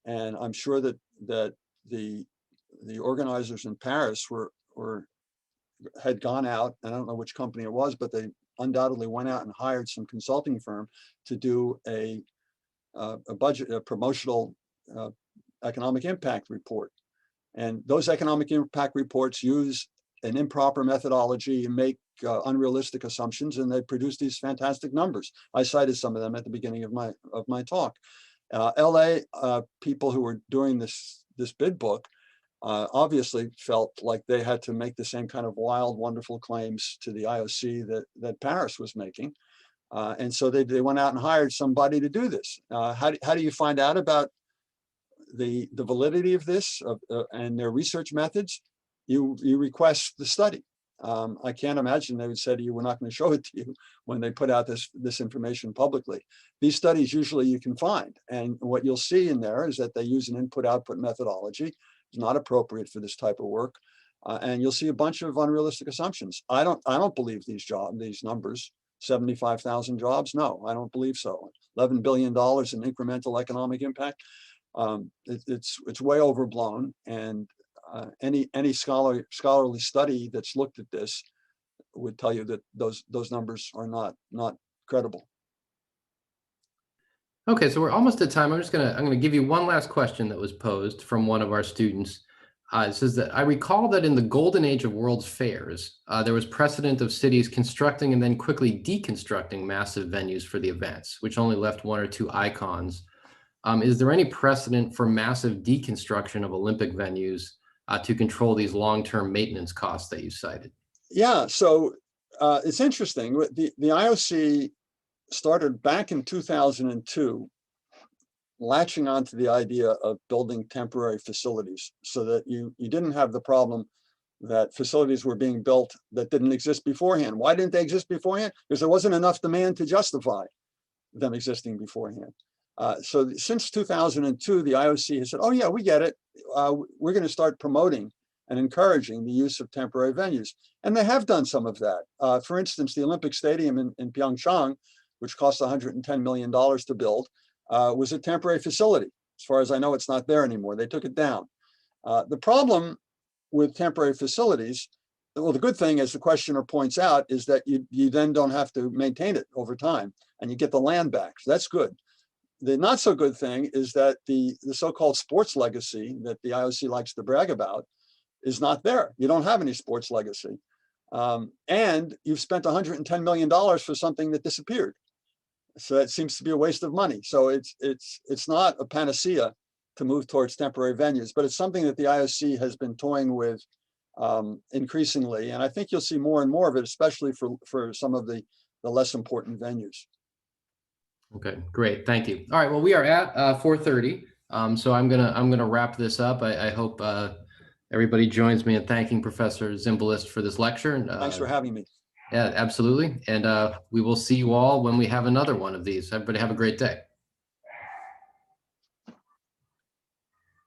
And I'm sure that the organizers in Paris had gone out, and I don't know which company it was, but they undoubtedly went out and hired some consulting firm to do a promotional economic impact report. And those economic impact reports use an improper methodology and make unrealistic assumptions, and they produce these fantastic numbers. I cited some of them at the beginning of my talk. LA people who were doing this bid book obviously felt like they had to make the same kind of wild, wonderful claims to the IOC that Paris was making. And so they went out and hired somebody to do this. How do you find out about the validity of this and their research methods? You request the study. I can't imagine they would say to you, we're not going to show it to you when they put out this information publicly. These studies usually you can find. And what you'll see in there is that they use an input-output methodology. It's not appropriate for this type of work. And you'll see a bunch of unrealistic assumptions. I don't believe these numbers, 75,000 jobs. No, I don't believe so. $11 billion in incremental economic impact. It's way overblown, and any scholarly study that's looked at this would tell you that those numbers are not credible. Okay, so we're almost at time. I'm gonna give you one last question that was posed from one of our students. It says that I recall that in the golden age of World's Fairs, there was precedent of cities constructing and then quickly deconstructing massive venues for the events, which only left one or two icons. Is there any precedent for massive deconstruction of Olympic venues to control these long-term maintenance costs that you cited? Yeah, so it's interesting. The IOC started back in 2002, latching onto the idea of building temporary facilities so that you didn't have the problem that facilities were being built that didn't exist beforehand. Why didn't they exist beforehand? Because there wasn't enough demand to justify them existing beforehand. So since 2002, the IOC has said, oh yeah, we get it. We're going to start promoting and encouraging the use of temporary venues. And they have done some of that. For instance, the Olympic Stadium in Pyeongchang, which cost $110 million to build, was a temporary facility. As far as I know, it's not there anymore. They took it down. The problem with temporary facilities, well, the good thing, as the questioner points out, is that you then don't have to maintain it over time, and you get the land back. So that's good. The not so good thing is that the so-called sports legacy that the IOC likes to brag about is not there. You don't have any sports legacy. And you've spent $110 million for something that disappeared. So that seems to be a waste of money. So it's not a panacea to move towards temporary venues, but it's something that the IOC has been toying with increasingly. And I think you'll see more and more of it, especially for some of the less important venues. Okay, great, thank you. All right, well, we are at 4:30, so I'm gonna wrap this up. I hope everybody joins me in thanking Professor Zimbalist for this lecture. Thanks for having me. Yeah, absolutely. And we will see you all when we have another one of these. Everybody have a great day.